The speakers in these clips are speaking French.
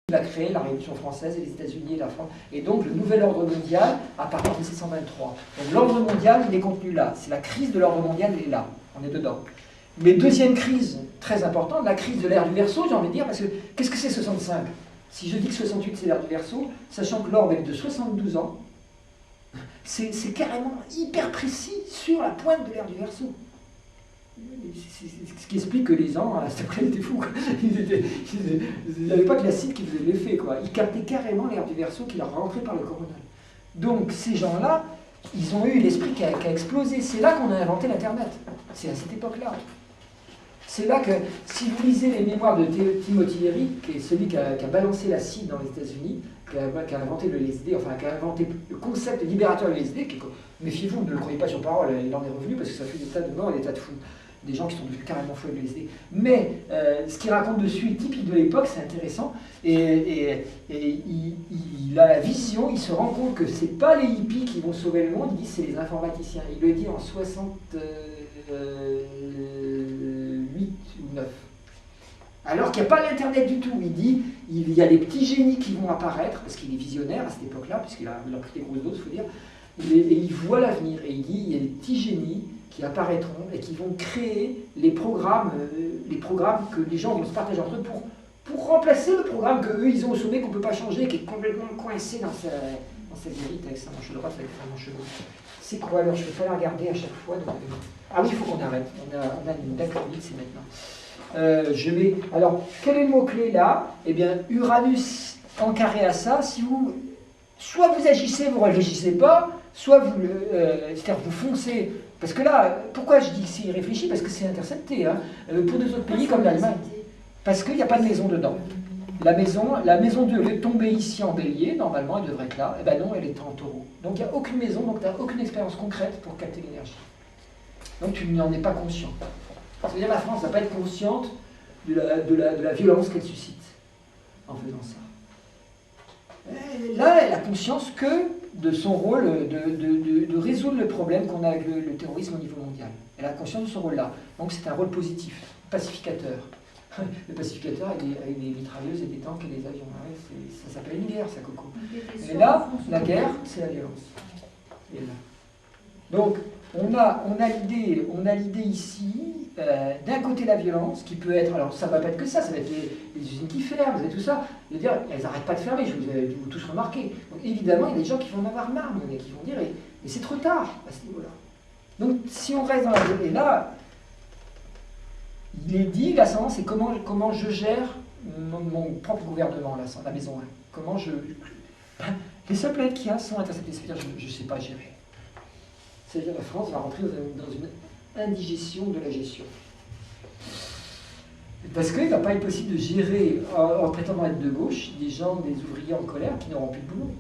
Il a créé la Révolution française et les États-Unis et la France. Et donc le nouvel ordre mondial apparaît en 1723. Donc l'ordre mondial, il est contenu là. C'est la crise de l'ordre mondial, elle est là. On est dedans. Mais deuxième crise très importante, la crise de l'ère du Verseau, j'ai envie de dire, parce que qu'est-ce que c'est 65? Si je dis que 68 c'est l'ère du Verseau, sachant que l'orbe est de 72 ans, c'est carrément hyper précis sur la pointe de l'ère du Verseau. Ce qui explique que les gens, à cette époque, étaient fous. Ils n'avaient pas que l'acide qui faisait l'effet. Ils captaient carrément l'ère du Verseau qui leur rentrait par le coronal. Donc ces gens-là, ils ont eu l'esprit qui a explosé. C'est là qu'on a inventé l'Internet. C'est à cette époque-là. C'est là que, si vous lisez les mémoires de Timothy Leary, qui est celui qui a balancé l'acide dans les États-Unis, qui a inventé le LSD, enfin qui a inventé le concept libérateur de LSD, méfiez-vous, ne le croyez pas sur parole, il en est revenu parce que ça fait des tas de morts et des tas de fous. Des gens qui sont devenus carrément fous avec le LSD. Mais ce qu'il raconte dessus est typique de l'époque, c'est intéressant. Et il a la vision, il se rend compte que ce n'est pas les hippies qui vont sauver le monde, il dit c'est les informaticiens. Il le dit en 68 ou 9. Alors qu'il n'y a pas l'Internet du tout. Il dit il y a des petits génies qui vont apparaître, parce qu'il est visionnaire à cette époque-là, puisqu'il a pris des grosses doses, il faut dire, et il voit l'avenir. Et il dit il y a des petits génies qui apparaîtront et qui vont créer les programmes que les gens vont se partager entre eux pour remplacer le programme qu'eux ils ont au sommet qu'on ne peut pas changer, qui est complètement coincé dans sa guérite avec sa manche droite, avec sa manche gauche. C'est quoi alors? Je ne vais pas la regarder à chaque fois. Donc... Ah oui, il faut qu'on arrête. On a une date limite, c'est maintenant. Je vais... Alors, quel est le mot-clé là? Eh bien, Uranus en carré à ça, si vous... Soit vous agissez, vous ne réfléchissez pas, soit vous, c'est-à-dire vous foncez. Parce que là, pourquoi je dis que c'est réfléchi? Parce que c'est intercepté. Hein. Pour des autres pays comme l'Allemagne. Parce qu'il n'y a pas de maison dedans. La maison 2, elle est tombée ici en bélier, normalement elle devrait être là. Eh bien non, elle est en taureau. Donc il n'y a aucune maison, donc tu n'as aucune expérience concrète pour capter l'énergie. Donc tu n'en es pas conscient. Ça veut dire que la France ne va pas être consciente de la violence qu'elle suscite en faisant ça. Et là, elle a conscience que de son rôle de résoudre le problème qu'on a avec le terrorisme au niveau mondial. Elle a conscience de son rôle-là. Donc c'est un rôle positif, pacificateur. Le pacificateur avec des mitrailleuses et des tanks et des avions. Ouais, ça s'appelle une guerre, ça, Coco. Et là, la guerre, c'est la violence. Et là. Donc, on a l'idée ici, d'un côté la violence, qui peut être, alors ça ne va pas être que ça va être les usines qui ferment, tout ça. Je veux dire, elles n'arrêtent pas de fermer, vous avez tous remarqué. Donc évidemment, il y a des gens qui vont en avoir marre, mais qui vont dire, et c'est trop tard à ce niveau-là. Donc, si on reste dans la... Et là, il est dit, l'ascendant, c'est comment je gère mon propre gouvernement, la maison 1. Comment je... Les seules planètes qu'il y a sont interceptées, c'est-à-dire je ne sais pas gérer. C'est-à-dire la France va rentrer dans une indigestion de la gestion. Parce qu'il ne va pas être possible de gérer, en prétendant être de gauche, des gens, des ouvriers en colère qui n'auront plus de boulot,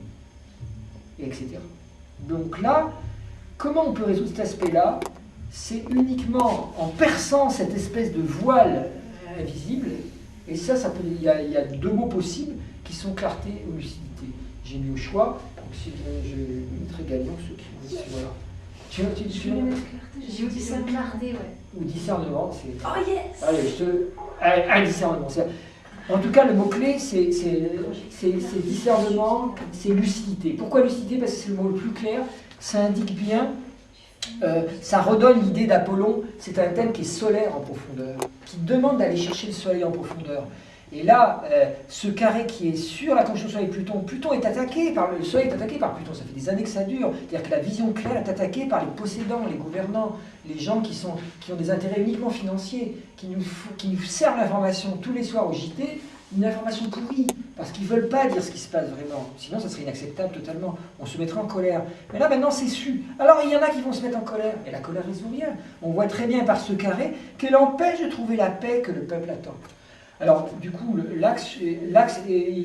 et etc. Donc là, comment on peut résoudre cet aspect-là? C'est uniquement en perçant cette espèce de voile invisible, et ça peut, il y a deux mots possibles qui sont clarté ou lucidité. J'ai mis au choix, donc si je mettrai Galion, ceux qui ont dit voilà. J'ai dit ça clarté, ouais. Ou discernement, c'est... Oh yes! Allez, un discernement. En tout cas, le mot-clé, c'est discernement, c'est lucidité. Pourquoi lucidité? Parce que c'est le mot le plus clair, ça indique bien... ça redonne l'idée d'Apollon, c'est un thème qui est solaire en profondeur, qui demande d'aller chercher le soleil en profondeur. Et là, ce carré qui est sur la conjonction Soleil-Pluton, Pluton est attaqué par le Soleil est attaqué par Pluton, ça fait des années que ça dure. C'est-à-dire que la vision claire est attaquée par les possédants, les gouvernants, les gens qui ont des intérêts uniquement financiers, qui nous servent l'information tous les soirs au JT, une information pourrie, parce qu'ils ne veulent pas dire ce qui se passe vraiment. Sinon, ça serait inacceptable totalement. On se mettrait en colère. Mais là, maintenant, c'est su. Alors, il y en a qui vont se mettre en colère. Et la colère ne résout rien. On voit très bien par ce carré qu'elle empêche de trouver la paix que le peuple attend. Alors, du coup, l'axe,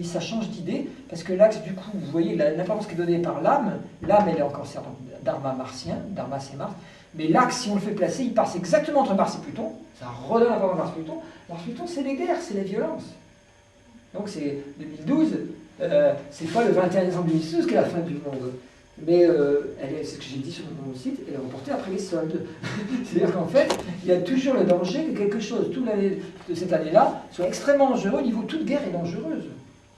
ça change d'idée, parce que l'axe, du coup, vous voyez l'importance qui est donnée par l'âme. L'âme, elle est encore certes dharma martien, dharma c'est Mars, mais l'axe, si on le fait placer, il passe exactement entre Mars et Pluton. Ça redonne l'importance de Mars-Pluton. Mars-Pluton, c'est les guerres, c'est la violence. Donc c'est 2012, c'est pas le 21 décembre 2012 qui est la fin du monde. Mais c'est ce que j'ai dit sur mon site, elle est reportée après les soldes. C'est-à-dire qu'en fait, il y a toujours le danger que quelque chose, toute l'année de cette année-là, soit extrêmement dangereux au niveau toute guerre est dangereuse.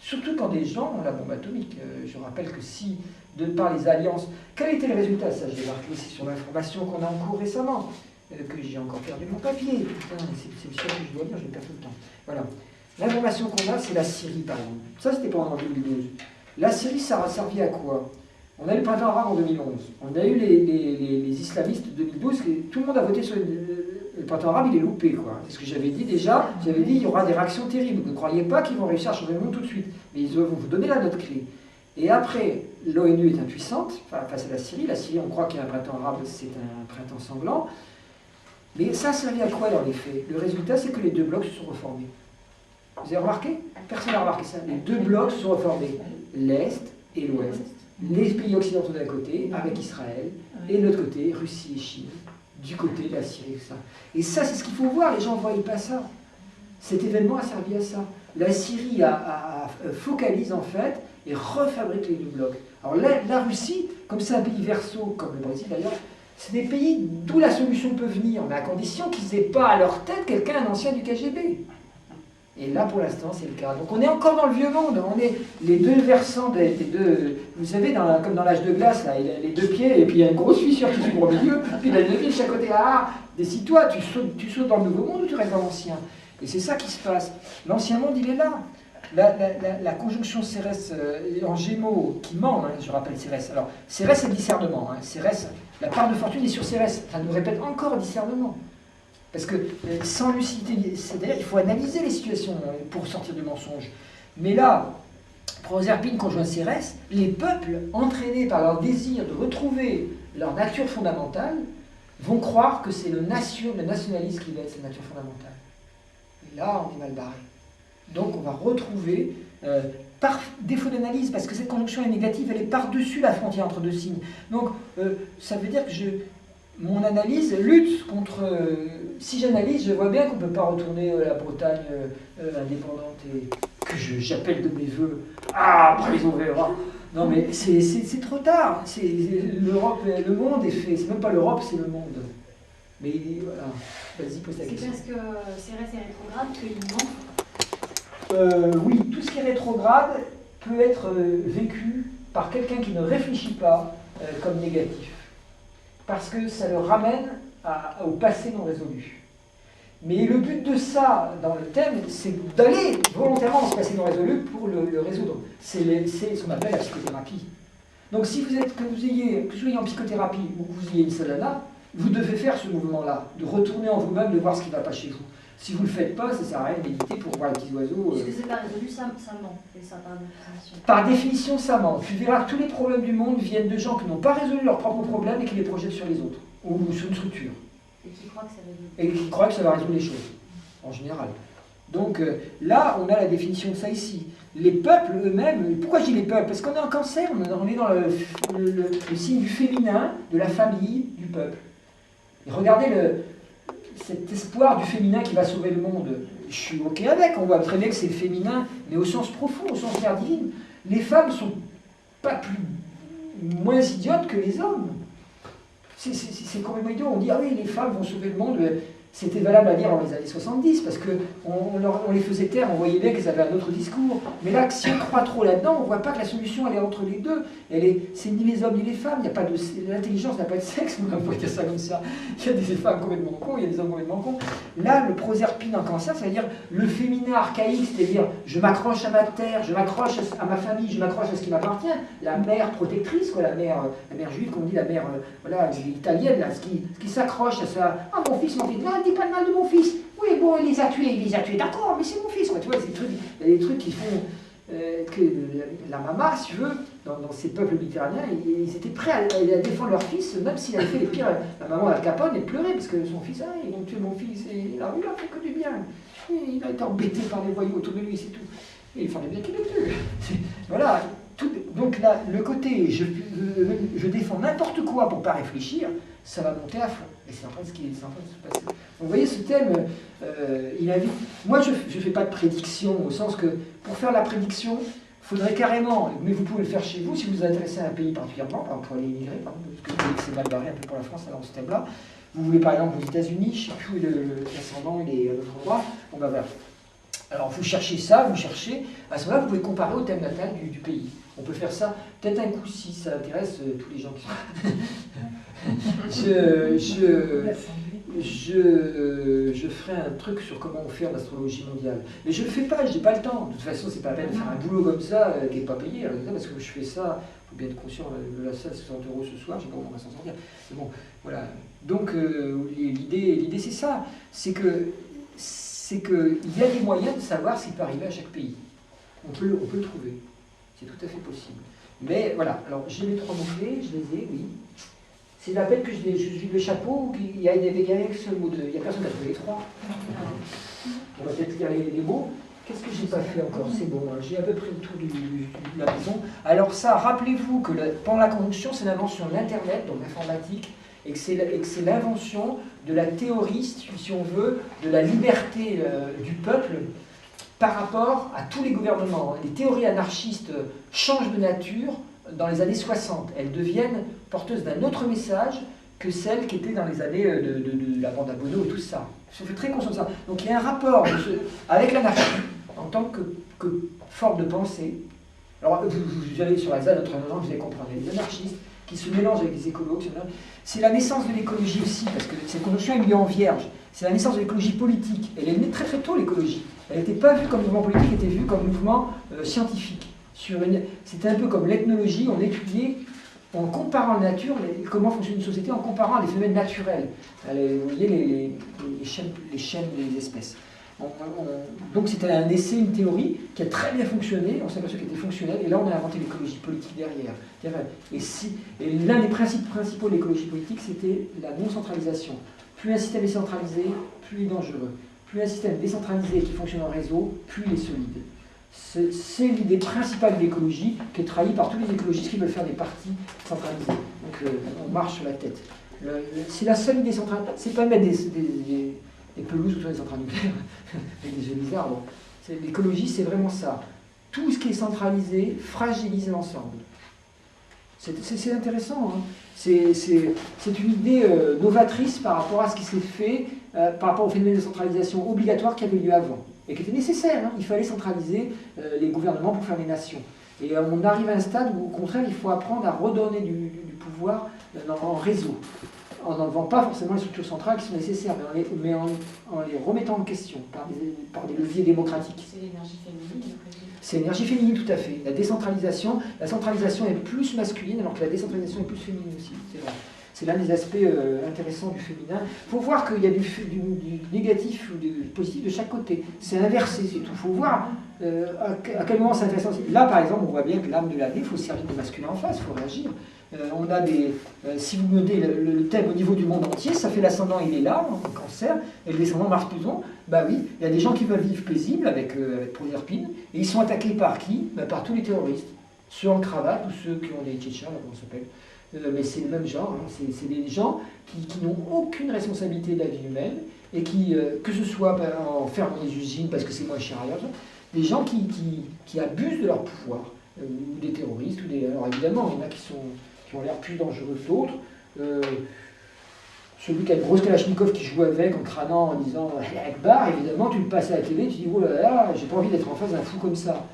Surtout quand des gens ont la bombe atomique. Je rappelle que si, de par les alliances... Quel était le résultat? Ça, j'ai marqué aussi sur l'information qu'on a en cours récemment, que j'ai encore perdu mon papier. Putain, c'est le seul que je dois lire, je perds tout le temps. Voilà. L'information qu'on a, c'est la Syrie, par exemple. Ça, c'était pendant 2012. La Syrie, ça a servi à quoi? On a eu le printemps arabe en 2011. On a eu les islamistes de 2012. Tout le monde a voté sur le printemps arabe, il est loupé, quoi. C'est ce que j'avais dit déjà. J'avais dit il y aura des réactions terribles. Ne croyez pas qu'ils vont réussir à changer le monde tout de suite. Mais ils vont vous donner la note clé. Et après, l'ONU est impuissante face à la Syrie. La Syrie, on croit qu'il y a un printemps arabe, c'est un printemps sanglant. Mais ça a servi à quoi dans les faits? Le résultat, c'est que les deux blocs se sont reformés. Vous avez remarqué? Personne n'a remarqué ça. Les deux blocs se sont reformés. L'Est et l'Ouest. Les pays occidentaux d'un côté, avec Israël, et de l'autre côté, Russie et Chine, du côté de la Syrie, ça. Et ça, c'est ce qu'il faut voir, les gens ne voient pas ça. Cet événement a servi à ça. La Syrie focalise en fait et refabrique les deux blocs. Alors la Russie, comme c'est un pays verso, comme le Brésil d'ailleurs, c'est des pays d'où la solution peut venir, mais à condition qu'ils n'aient pas à leur tête quelqu'un, un ancien du KGB. Et là, pour l'instant, c'est le cas. Donc on est encore dans le vieux monde. On est les deux versants des deux... Vous savez, comme dans l'âge de glace, là, il a les deux pieds, et puis il y a une grosse fissure qui s'ouvre au milieu, puis il a deux pieds de chaque côté. Ah, décide-toi, tu sautes dans le nouveau monde ou tu restes dans l'ancien? Et c'est ça qui se passe. L'ancien monde, il est là. La conjonction Cérès en Gémeaux, qui ment, hein, je rappelle Cérès. Alors, Cérès, c'est le discernement. Hein. Cérès, la part de fortune est sur Cérès. Ça nous répète encore discernement. Parce que sans lucidité, c'est-à-dire il faut analyser les situations pour sortir du mensonge. Mais là, Proserpine conjoint Cérès, les peuples, entraînés par leur désir de retrouver leur nature fondamentale, vont croire que c'est le nationalisme qui va être cette nature fondamentale. Et là, on est mal barré. Donc on va retrouver, par défaut d'analyse, parce que cette conjonction est négative, elle est par-dessus la frontière entre deux signes. Donc ça veut dire que mon analyse lutte contre... si j'analyse, je vois bien qu'on ne peut pas retourner la Bretagne indépendante et que j'appelle de mes voeux. Ah, après on verra. Non mais c'est trop tard. L'Europe, le monde est fait. C'est même pas l'Europe, c'est le monde. Mais voilà, vas-y, pose ta question. C'est parce que Cérès est rétrograde qu'il ment? Oui, tout ce qui est rétrograde peut être vécu par quelqu'un qui ne réfléchit pas comme négatif. Parce que ça le ramène au passé non résolu. Mais le but de ça, dans le thème, c'est d'aller volontairement dans ce passé non résolu pour le résoudre. C'est ce qu'on appelle la psychothérapie. Donc si vous êtes, que vous soyez en psychothérapie ou que vous ayez une sadhana, vous devez faire ce mouvement-là, de retourner en vous-même, de voir ce qui ne va pas chez vous. Si vous ne le faites pas, ça ne sert à rien de méditer pour voir les petits oiseaux. Puisque c'est pas résolu, ça ment. Et ça, par définition. Par définition, ça ment. Tu verras que tous les problèmes du monde viennent de gens qui n'ont pas résolu leurs propres problèmes et qui les projettent sur les autres, ou sur une structure. Et qui croient que ça résout. Et qui croient que ça va résoudre les choses, en général. Donc là, on a la définition de ça ici. Les peuples eux-mêmes, pourquoi je dis les peuples? Parce qu'on est en Cancer, on est dans le signe du féminin, de la famille, du peuple. Et regardez cet espoir du féminin qui va sauver le monde. Je suis OK avec, on voit très bien que c'est le féminin, mais au sens profond, au sens clair divine. Les femmes ne sont pas moins idiotes que les hommes. C'est complètement idiot. On dit, ah oui, les femmes vont sauver le monde. C'était valable à dire dans les années 70, parce qu'on les faisait taire, on voyait bien qu'elles avaient un autre discours. Mais là, si on croit trop là-dedans, on ne voit pas que la solution, elle est entre les deux. C'est ni les hommes ni les femmes. L'intelligence n'a pas de sexe, on peut dire ça comme ça. Il y a des femmes complètement cons, il y a des hommes complètement cons. Là, le Proserpine en Cancer, c'est-à-dire le féminin archaïque, c'est-à-dire je m'accroche à ma terre, je m'accroche à ma famille, je m'accroche à ce qui m'appartient. La mère protectrice, quoi, la mère juive, comme on dit, la mère voilà, italienne, là, ce qui s'accroche à ça. Ah, mon fils, non, dis pas de mal de mon fils. Oui, bon, il les a tués, d'accord, mais c'est mon fils, quoi. Tu vois, il y a des trucs qui font que la mama, si tu veux, dans ces peuples méditerranéens, ils étaient prêts à défendre leur fils, même s'il avait fait les pires. La maman Al Capone, elle pleurait parce que son fils, ils vont tuer mon fils, et il a fait que du bien. Et il a été embêté par les voyous autour de lui, c'est tout. Et il fallait bien qu'il le tue. Voilà. Donc là, le côté je défends n'importe quoi pour ne pas réfléchir, ça va monter à fond. Et c'est en train de se passer. Donc, vous voyez, ce thème, il invite. Moi, je ne fais pas de prédiction, au sens que pour faire la prédiction, il faudrait carrément, mais vous pouvez le faire chez vous si vous vous intéressez à un pays particulièrement, par exemple pour aller immigrer, par exemple, parce que vous voyez que c'est mal barré un peu pour la France dans ce thème-là. Vous voulez par exemple aux États-Unis, je ne sais plus où l'ascendant, il est à l'autre endroit. Bon ben voilà. Alors vous cherchez ça, vous cherchez, à ce moment-là vous pouvez comparer au thème natal du pays. On peut faire ça, peut-être un coup si ça intéresse tous les gens qui sont... je ferai un truc sur comment on fait en astrologie mondiale. Mais je ne le fais pas, je n'ai pas le temps. De toute façon, c'est pas la peine de faire un boulot comme ça qui n'est pas payé. Alors, parce que je fais ça, il faut bien être conscient, la salle 60 € ce soir, je ne sais pas comment on va s'en sortir. C'est bon, voilà. Donc l'idée c'est ça, c'est que il y a des moyens de savoir ce qui peut arriver à chaque pays. On peut le trouver. C'est tout à fait possible. Mais voilà, alors j'ai les 3 mots-clés, je les ai, oui. C'est la peine que je vide le chapeau, qu'il y a que ce mot de... Il n'y a personne qui a trouvé les 3. On va peut-être lire les mots. Qu'est-ce que j'ai pas fait encore? C'est bon, hein, j'ai à peu près le tour de la maison. Alors ça, rappelez-vous que pendant la conjonction, c'est l'invention de l'Internet, donc l'informatique, et que c'est l'invention de la théorie, si on veut, de la liberté du peuple par rapport à tous les gouvernements. Les théories anarchistes changent de nature dans les années 60. Elles deviennent porteuses d'un autre message que celles qui étaient dans les années de la bande à Bono et tout ça. Je fais très conscient de ça. Donc il y a un rapport avec l'anarchie en tant que forme de pensée. Alors vous allez sur la ZAD, Notre-Dame, vous allez comprendre. Il y a des anarchistes qui se mélangent avec des écolos. C'est la naissance de l'écologie aussi, parce que cette conjonction est liée en vierge. C'est la naissance de l'écologie politique. Elle est née très très tôt, l'écologie. Elle n'était pas vue comme mouvement politique, elle était vue comme mouvement scientifique. C'était un peu comme l'ethnologie, on étudiait en comparant la nature, comment fonctionne une société, en comparant les phénomènes naturels. Vous voyez les chaînes des espèces. Donc c'était un essai, une théorie qui a très bien fonctionné, on s'est aperçu qu'elle était fonctionnelle, et là on a inventé l'écologie politique derrière. Et l'un des principes principaux de l'écologie politique, c'était la non-centralisation. Plus un système est centralisé, plus il est dangereux. Plus un système décentralisé qui fonctionne en réseau, plus il est solide. C'est l'idée principale de l'écologie qui est trahie par tous les écologistes qui veulent faire des partis centralisés. Donc on marche sur la tête. C'est la seule idée centrale. C'est pas mettre des pelouses autour des centrales nucléaires avec des jeux bizarres. Bon. L'écologie, c'est vraiment ça. Tout ce qui est centralisé fragilise l'ensemble. C'est intéressant. Hein. C'est une idée novatrice par rapport à ce qui s'est fait, par rapport au phénomène de centralisation obligatoire qui avait lieu avant. Et qui était nécessaire. Hein. Il fallait centraliser les gouvernements pour faire les nations. Et on arrive à un stade où, au contraire, il faut apprendre à redonner du pouvoir en réseau. En n'enlevant pas forcément les structures centrales qui sont nécessaires, mais en les remettant en question par des leviers démocratiques. C'est l'énergie féminine. C'est l'énergie féminine, tout à fait. La centralisation est plus masculine, alors que la décentralisation est plus féminine aussi. C'est vrai. C'est l'un des aspects intéressants du féminin. Il faut voir qu'il y a du négatif ou du positif de chaque côté. C'est inversé, c'est tout. Il faut voir à quel moment c'est intéressant. Là, par exemple, on voit bien que l'âme de l'année, il faut se servir de masculin en face, il faut réagir. On a si vous menez le thème au niveau du monde entier, ça fait l'ascendant, il est là, en cancer, et le descendant Mars-Pluton, bah oui, il y a des gens qui veulent vivre paisible avec Proserpine, et ils sont attaqués par qui? Par tous les terroristes. Ceux en cravate ou ceux qui ont des tchétchens, comment ça s'appelle. Mais c'est le même genre, hein. C'est des gens qui n'ont aucune responsabilité de la vie humaine, et qui, que ce soit en fermant des usines parce que c'est moins cher ailleurs, des gens qui abusent de leur pouvoir, ou des terroristes, alors évidemment, il y en a qui ont l'air plus dangereux que d'autres. Celui qui a une grosse Kalachnikov qui joue avec en crânant en disant Akbar, évidemment, tu le passes à la télé, tu dis oh là là, j'ai pas envie d'être en face d'un fou comme ça.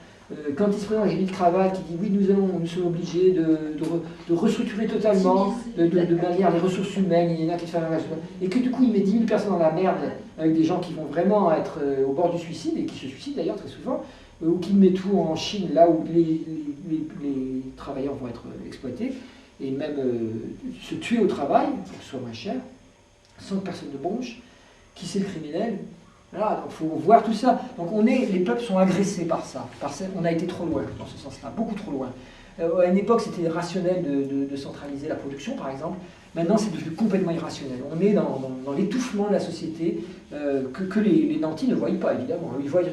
Quand il se présente avec une cravate qui dit oui, nous sommes obligés de restructurer totalement de manière les ressources humaines, il y en a qui font et que du coup il met 10 000 personnes dans la merde avec des gens qui vont vraiment être au bord du suicide et qui se suicident d'ailleurs très souvent, ou qui met tout en Chine, là où les travailleurs vont être exploités, et même se tuer au travail, pour que ce soit moins cher, sans que personne ne bronche, qui c'est le criminel. Voilà, donc il faut voir tout ça. Donc les peuples sont agressés par ça. On a été trop loin dans ce sens-là, beaucoup trop loin. À une époque, c'était rationnel de centraliser la production, par exemple. Maintenant, c'est devenu complètement irrationnel. On est dans l'étouffement de la société que les nantis ne voient pas, évidemment. Ils ne voient rien.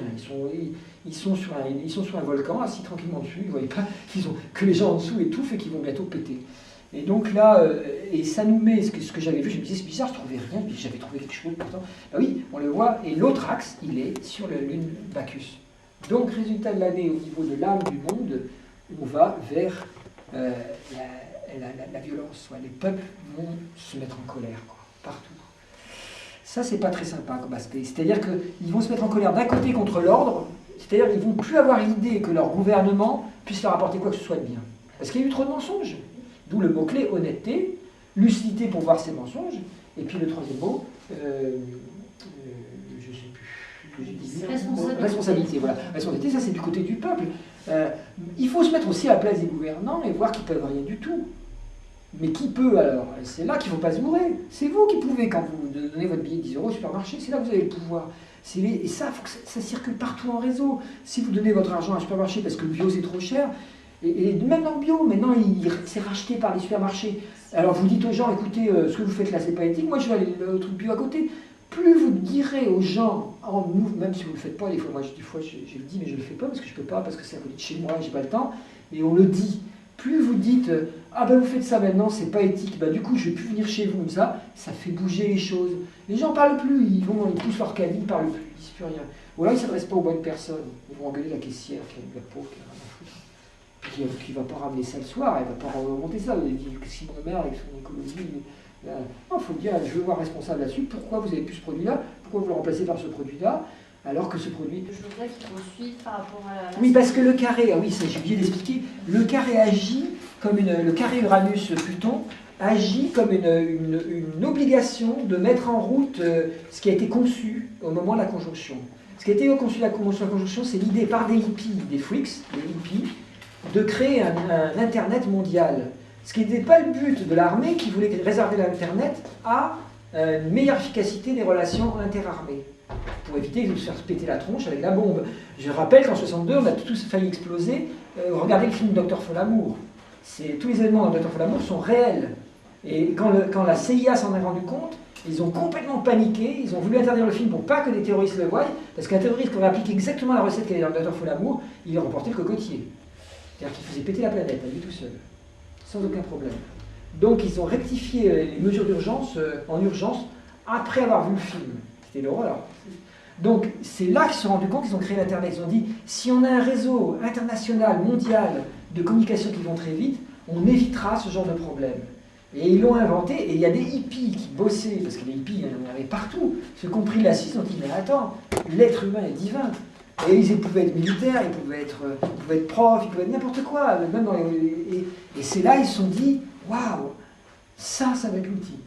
Ils sont sur un volcan, assis tranquillement dessus. Ils ne voient pas que les gens en dessous étouffent et qu'ils vont bientôt péter. Et donc là, et ça nous met, ce que j'avais vu, je me disais, c'est bizarre, je ne trouvais rien, puis j'avais trouvé quelque chose pourtant. Ben oui, on le voit, et l'autre axe, il est sur la lune Bacchus. Donc, résultat de l'année, au niveau de l'âme du monde, on va vers la violence. Les peuples vont se mettre en colère, quoi, partout. Ça, c'est pas très sympa comme aspect. C'est-à-dire qu'ils vont se mettre en colère d'un côté contre l'ordre, c'est-à-dire qu'ils vont plus avoir l'idée que leur gouvernement puisse leur apporter quoi que ce soit de bien. Parce qu'il y a eu trop de mensonges. D'où le mot-clé honnêteté, lucidité pour voir ces mensonges, et puis le troisième mot, je sais plus, j'ai dit responsabilité. Voilà. Responsabilité, ça c'est du côté du peuple. Il faut se mettre aussi à la place des gouvernants et voir qu'ils ne peuvent rien du tout. Mais qui peut alors? C'est là qu'il ne faut pas se mourer. C'est vous qui pouvez, quand vous donnez votre billet de 10 € au supermarché, c'est là que vous avez le pouvoir. Et ça, il faut que ça circule partout en réseau. Si vous donnez votre argent à un supermarché parce que le bio c'est trop cher, et même dans le bio, maintenant c'est racheté par les supermarchés. Alors vous dites aux gens, écoutez, ce que vous faites là c'est pas éthique, moi je vais aller au truc bio à côté. Plus vous direz aux gens, même si vous ne le faites pas, des fois je le dis mais je ne le fais pas parce que je ne peux pas, parce que c'est à côté de chez moi, j'ai pas le temps, et on le dit. Plus vous dites, ah ben vous faites ça maintenant, c'est pas éthique, ben du coup je vais plus venir chez vous comme ça fait bouger les choses. Les gens parlent plus, ils poussent leur caddie, ils parlent plus, ils disent plus rien. Ou alors ils ne s'adressent pas aux bonnes personnes, ils vont engueuler la caissière, la pauvre, qui a rien à foutre, qui ne va pas ramener ça le soir, elle ne va pas remonter ça, vous dit que Simon Le Maire avec son écologie. Non, il faut dire, je veux voir responsable là-dessus, pourquoi vous avez plus ce produit-là, pourquoi vous le remplacez par ce produit-là, alors que ce produit... Je voudrais qu'il faut suivre par rapport à la... Oui, parce que le carré, ah oui, ça j'ai oublié d'expliquer, le carré agit comme le carré Uranus-Pluton agit comme une obligation de mettre en route ce qui a été conçu au moment de la conjonction. Ce qui a été conçu à la conjonction, c'est l'idée par des hippies, des freaks, des hippies, de créer un Internet mondial. Ce qui n'était pas le but de l'armée qui voulait réserver l'Internet à une meilleure efficacité des relations interarmées, pour éviter de se faire péter la tronche avec la bombe. Je rappelle qu'en 1962, on a tous failli exploser. Regardez le film Dr Folamour. Tous les éléments dans Dr Folamour sont réels. Et quand la CIA s'en est rendu compte, ils ont complètement paniqué, ils ont voulu interdire le film pour pas que les terroristes le voient, parce qu'un terroriste qui aurait appliqué exactement la recette qu'il y avait dans Dr Folamour, il aurait remporté le cocotier. C'est-à-dire qu'il faisait péter la planète, à lui tout seul, sans aucun problème. Donc ils ont rectifié les mesures d'urgence en urgence après avoir vu le film. C'était l'horreur. Donc c'est là qu'ils se sont rendus compte qu'ils ont créé l'Internet. Ils ont dit, si on a un réseau international, mondial, de communication qui vont très vite, on évitera ce genre de problème. Et ils l'ont inventé, et il y a des hippies qui bossaient, parce que les hippies, il y en avait partout, y compris la Suisse, ont dit, mais attends, l'être humain est divin. Et ils pouvaient être militaires, ils pouvaient être profs, ils pouvaient être n'importe quoi. Même et c'est là ils se sont dit, waouh, ça va être l'outil.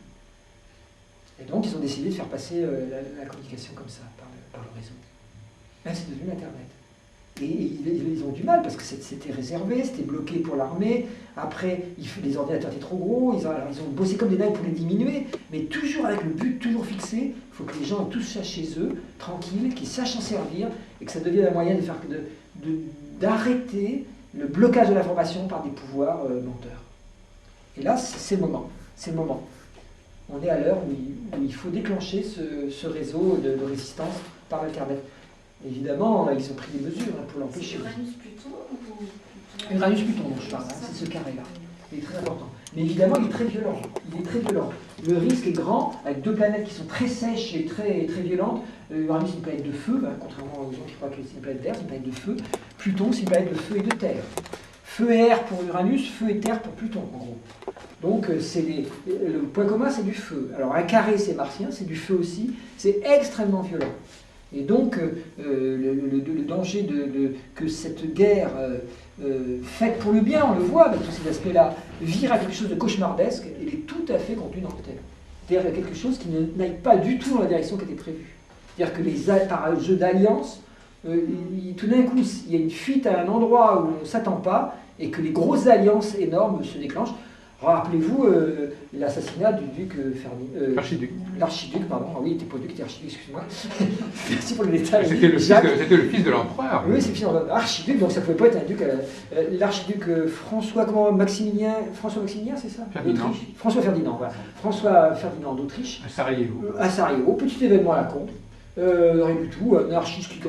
Et donc ils ont décidé de faire passer la communication comme ça, par le réseau. Là c'est devenu Internet. Et ils ont du mal parce que c'était réservé, c'était bloqué pour l'armée. Après, les ordinateurs étaient trop gros, ils ont bossé comme des dingues pour les diminuer, mais toujours avec le but toujours fixé. Il faut que les gens aient tous ça chez eux, tranquilles, qu'ils sachent s'en servir et que ça devienne un moyen d'arrêter le blocage de l'information par des pouvoirs menteurs. Et là, c'est le moment. C'est le moment. On est à l'heure où il faut déclencher ce réseau de résistance par Internet. Évidemment, ils ont pris des mesures pour l'empêcher. Uranus-Pluton ou... Uranus-Pluton dont je parle, c'est ce carré-là. Il est très important. Mais évidemment, il est très violent. Il est très violent. Le risque est grand, avec deux planètes qui sont très sèches et très, très violentes. Uranus, c'est une planète de feu, contrairement aux gens qui croient que c'est une planète d'air, c'est une planète de feu. Pluton, c'est une planète de feu et de terre. Feu et air pour Uranus, feu et terre pour Pluton, en gros. Donc, le point commun, c'est du feu. Alors, un carré, c'est martien, c'est du feu aussi. C'est extrêmement violent. Et donc, le danger que cette guerre faite pour le bien, on le voit avec tous ces aspects-là, vire à quelque chose de cauchemardesque, elle est tout à fait contenue dans le thème. C'est-à-dire quelque chose qui n'aille pas du tout dans la direction qui était prévue. C'est-à-dire que par un jeu d'alliance, tout d'un coup, il y a une fuite à un endroit où on ne s'attend pas, et que les grosses alliances énormes se déclenchent. Rappelez-vous l'assassinat du duc L'archiduc. L'archiduc, pardon. Ah oui, il n'était pas duc, il était archiduc, excuse-moi. Merci pour le détail. C'était le fils de l'empereur. Oui, c'est le fils de l'archiduc, donc ça ne pouvait pas être un duc. L'archiduc François Maximilien, c'est ça? Ferdinand. François Ferdinand, voilà. François Ferdinand d'Autriche. À Sarajevo. À Sarajevo, petit événement à la con. Rien du tout, un anarchiste qui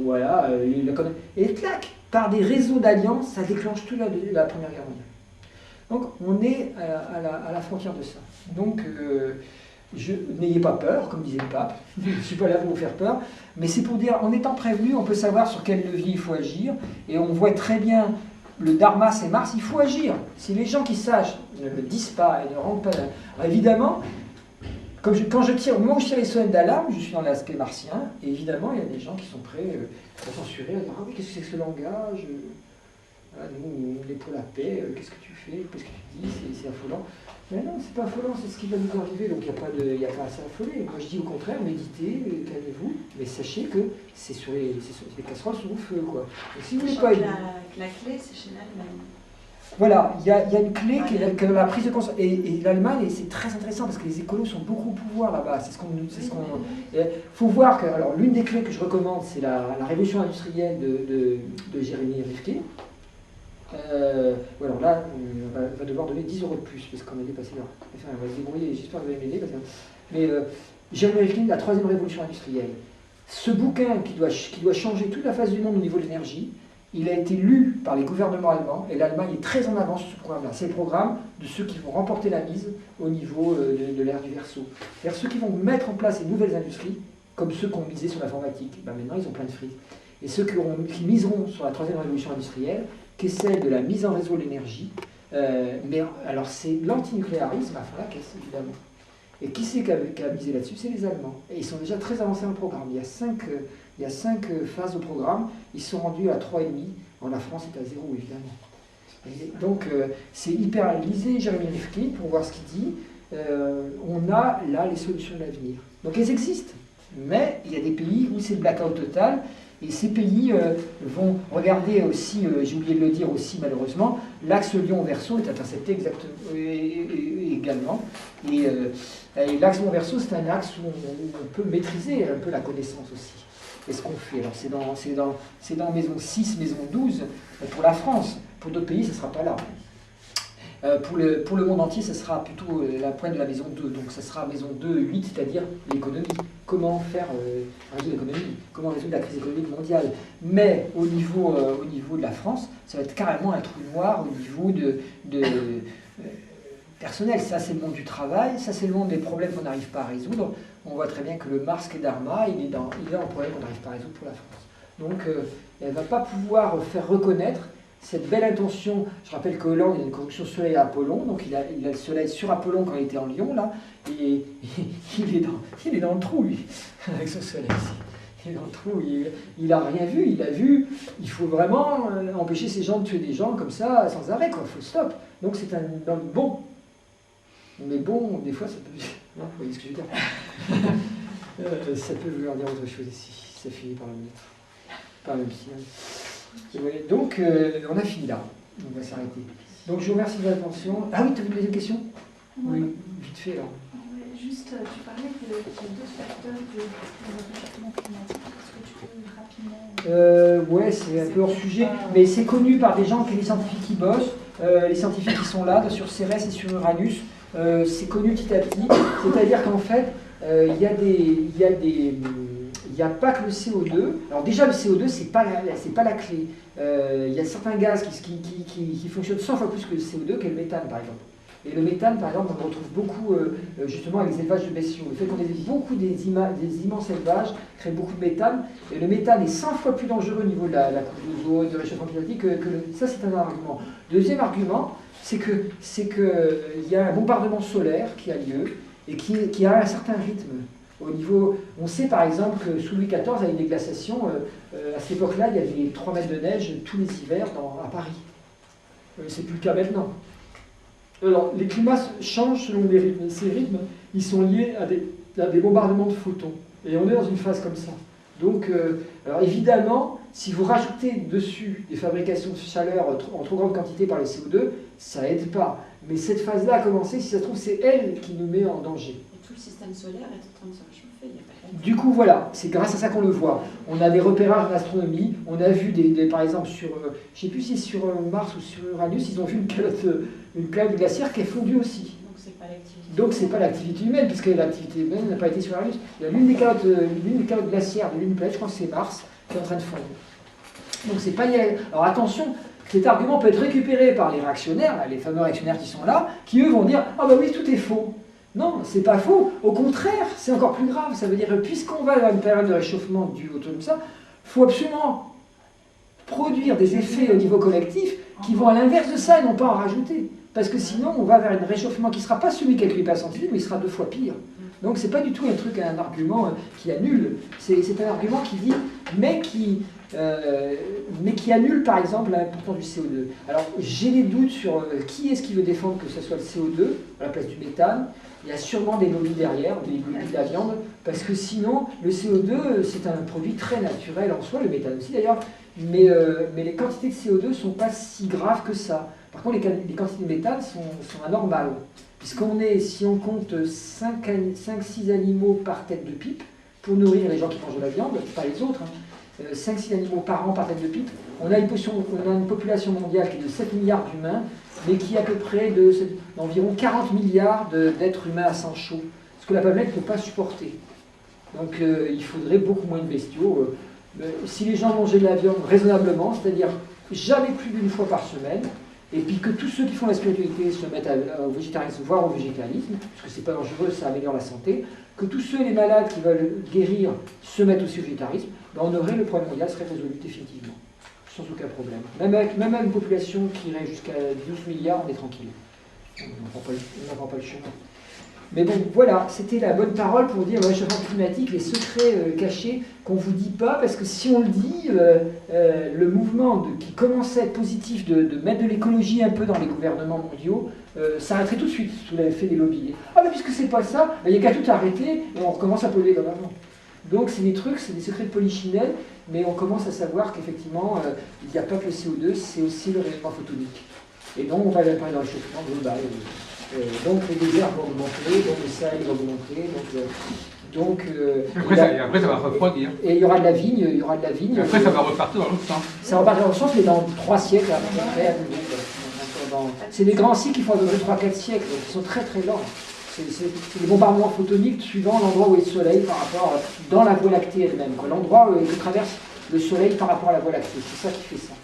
voilà, il la connaît. Et clac, par des réseaux d'alliances, ça déclenche toute la Première Guerre mondiale. Donc on est à la frontière de ça. Donc n'ayez pas peur, comme disait le pape, je ne suis pas là pour vous faire peur, mais c'est pour dire, en étant prévenu, on peut savoir sur quel levier il faut agir, et on voit très bien le Dharma c'est Mars, il faut agir. Si les gens qui sachent ne le disent pas et ne rentrent pas là, alors évidemment, quand je tire, au moment où je tire les sonnettes d'alarme, je suis dans l'aspect martien, et évidemment, il y a des gens qui sont prêts à censurer, à dire ah oui, qu'est-ce que c'est que ce langage voilà, nous, on est pour la paix, qu'est-ce que tu fais, qu'est-ce que tu dis, c'est affolant. Mais non, c'est pas affolant, c'est ce qui va nous arriver, donc il n'y a pas à s'affoler. Moi je dis au contraire, méditez, calmez-vous, mais sachez que c'est sur les casseroles sur le feu, quoi. Et si vous voulez pas... La clé, c'est chez l'Allemagne. Voilà, il y a une clé qui est la prise de conscience. Et l'Allemagne, c'est très intéressant parce que les écolos sont beaucoup au pouvoir là-bas. C'est ce qu'on. Il faut voir que, alors, l'une des clés que je recommande, c'est la révolution industrielle de Jérémy Rifkin. Voilà, là, on va devoir donner 10 € de plus parce qu'on a dépassé l'heure. Enfin, on va se débrouiller, j'espère que vous allez m'aider. Mais Jérémy Rifkin, la troisième révolution industrielle. Ce bouquin qui doit changer toute la face du monde au niveau de l'énergie, il a été lu par les gouvernements allemands et l'Allemagne est très en avance sur ce programme-là. C'est le programme de ceux qui vont remporter la mise au niveau de l'ère du Verseau. C'est-à-dire ceux qui vont mettre en place les nouvelles industries, comme ceux qui ont misé sur l'informatique. Ben maintenant, ils ont plein de fric. Et ceux qui miseront sur la troisième révolution industrielle, qui est celle de la mise en réseau de l'énergie. Mais alors, c'est l'antinucléarisme à faire la caisse, évidemment. Et qui c'est qui a misé là-dessus? C'est les Allemands. Et ils sont déjà très avancés dans le programme. Il y a 5 phases au programme. Ils sont rendus à 3,5. La France est à 0, évidemment. Et donc, c'est hyper lisé, Jérémy Rifkin, pour voir ce qu'il dit. On a là les solutions de l'avenir. Donc, elles existent. Mais il y a des pays où c'est le blackout total. Et ces pays vont regarder aussi, j'ai oublié de le dire aussi malheureusement, l'axe Lyon-Verseau est intercepté également. Et l'axe Lyon-Verseau, c'est un axe où on peut maîtriser un peu la connaissance aussi. Et ce qu'on fait, alors c'est dans maison 6, maison 12 pour la France. Pour d'autres pays, ce ne sera pas là. Pour le monde entier, ce sera plutôt la pointe de la maison 2. Donc ça sera maison 2, 8, c'est-à-dire l'économie. Comment faire résoudre l'économie, comment résoudre la crise économique mondiale. Mais au niveau de la France, ça va être carrément un trou noir au niveau personnel. Ça, c'est le monde du travail, ça, c'est le monde des problèmes qu'on n'arrive pas à résoudre. On voit très bien que le Mars Dharma, il est dans le problème qu'on n'arrive pas à résoudre pour la France. Donc, elle ne va pas pouvoir faire reconnaître cette belle intention. Je rappelle que Hollande il a une conjonction Soleil à Apollon, donc il a le Soleil sur Apollon quand il était en Lion, là, et il est dans le trou, lui, avec ce Soleil ici. Il est dans le trou, il n'a rien vu, il a vu, il faut vraiment empêcher ces gens de tuer des gens comme ça, sans arrêt, quoi, il faut stop. Donc c'est un homme bon. Mais bon, des fois, ça peut... Non, vous voyez ce que je veux dire. Ça peut vouloir dire autre chose ici, ça finit par le mettre. Pas même si... Ouais, donc, on a fini là. On va s'arrêter. Donc, je vous remercie de votre attention. Ah oui, tu as une deuxième question? Oui, vite fait là. Ouais, juste, tu parlais qu'il y a d'autres facteurs du réchauffement climatique. Est-ce que tu peux rapidement... Ouais, c'est un peu hors sujet, mais c'est connu par des gens, les scientifiques qui bossent, les scientifiques qui sont là, sur Cérès et sur Uranus. C'est connu petit à petit. C'est-à-dire qu'en fait, il n'y a pas que le CO2. Alors déjà, le CO2, c'est pas la clé. Il y a certains gaz qui fonctionnent 100 fois plus que le CO2, qu'est le méthane, par exemple. Et le méthane, par exemple, on le retrouve beaucoup justement avec les élevages de bestiaux. Le fait qu'on ait beaucoup des immenses élevages crée beaucoup de méthane. Et le méthane est 100 fois plus dangereux au niveau de la couche d'ozone, du réchauffement climatique. Ça, c'est un argument. Deuxième argument, c'est qu'il y a un bombardement solaire qui a lieu et qui a un certain rythme. Au niveau, on sait par exemple que sous Louis XIV, il y a une déglaciation. À cette époque-là, il y avait 3 mètres de neige tous les hivers à Paris. C'est plus le cas maintenant. Alors, les climats changent selon les rythmes. Ces rythmes, ils sont liés à des bombardements de photons. Et on est dans une phase comme ça. Donc, alors évidemment, si vous rajoutez dessus des fabrications de chaleur en trop grande quantité par le CO2, ça aide pas. Mais cette phase-là a commencé, si ça se trouve, c'est elle qui nous met en danger. Et tout le système solaire est en train de se réchauffer. Il y a pas Du coup, voilà, c'est grâce à ça qu'on le voit. On a des repérages en astronomie, on a vu, par exemple, je ne sais plus si c'est sur Mars ou sur Uranus, ils ont vu une calotte glaciaire qui est fondue aussi. Donc c'est pas l'activité humaine, puisque l'activité humaine n'a pas été sur Uranus. Il y a l'une des calottes glaciaires de l'une planète, je crois que c'est Mars, qui est en train de fondre. Donc c'est pas lié. Alors attention, cet argument peut être récupéré par les réactionnaires, là, les fameux réactionnaires qui sont là, qui eux vont dire « Ah bah oui, tout est faux ». Non, c'est pas faux. Au contraire, c'est encore plus grave. Ça veut dire que puisqu'on va dans une période de réchauffement due au tout ça, il faut absolument produire des effets au niveau collectif qui vont à l'inverse de ça et non pas en rajouter. parce que sinon on va vers un réchauffement qui ne sera pas celui calculé par centimètre, mais il sera 2 fois pire. Donc c'est pas du tout un argument qui annule, c'est un argument qui dit, mais qui annule par exemple l'importance du CO2. Alors j'ai des doutes sur qui est-ce qui veut défendre que ce soit le CO2 à la place du méthane. Il y a sûrement des lobbies derrière, des lobbies de la viande, parce que sinon le CO2 c'est un produit très naturel en soi, le méthane aussi d'ailleurs, mais les quantités de CO2 ne sont pas si graves que ça. Par contre les quantités de méthane sont anormales. Si on compte 5-6 animaux par tête de pipe, pour nourrir les gens qui mangent de la viande, pas les autres, 5-6 animaux par an par tête de pipe, on a une population mondiale qui est de 7 milliards d'humains, mais qui est à peu près d'environ 40 milliards d'êtres humains à sang chaud, ce que la planète ne peut pas supporter. Donc il faudrait beaucoup moins de bestiaux. Si les gens mangeaient de la viande raisonnablement, c'est-à-dire jamais plus d'une fois par semaine, et puis que tous ceux qui font la spiritualité se mettent au végétarisme, voire au végétalisme, parce que c'est pas dangereux, ça améliore la santé, que tous ceux, les malades qui veulent guérir, se mettent aussi au végétarisme, ben on aurait le problème mondial serait résolu définitivement, sans aucun problème. Même avec une population qui irait jusqu'à 12 milliards, on est tranquille. On n'en prend pas le chemin. Mais bon, voilà, c'était la bonne parole pour dire le réchauffement climatique, les secrets cachés qu'on ne vous dit pas, parce que si on le dit, le mouvement qui commençait à être positif de mettre de l'écologie un peu dans les gouvernements mondiaux, s'arrêterait tout de suite sous l'effet des lobbies. Ah mais puisque c'est pas ça, il n'y a qu'à tout arrêter et on recommence à polluer comme avant. Donc c'est des trucs, c'est des secrets de polichinelle, mais on commence à savoir qu'effectivement, il n'y a pas que le CO2, c'est aussi le rayonnement photonique. Et donc on va aller parler dans le réchauffement global. Donc les déserts vont augmenter, donc le Sahel va augmenter, après ça va refroidir. Et il y aura de la vigne, Après ça va repartir dans l'autre sens. Ça va repartir dans l'autre sens, mais dans 3 siècles à peu près. C'est des grands cycles qui font à peu près 3-4 siècles, donc ils sont très très lents. C'est des bombardements photoniques suivant l'endroit où est le soleil par rapport dans la Voie lactée elle-même. L'endroit que traverse le soleil par rapport à la Voie lactée, c'est ça qui fait ça.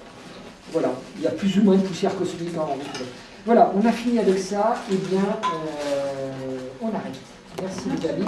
Voilà, il y a plus ou moins de poussière cosmique en route. Voilà, on a fini avec ça, et bien on arrête. Merci les amis.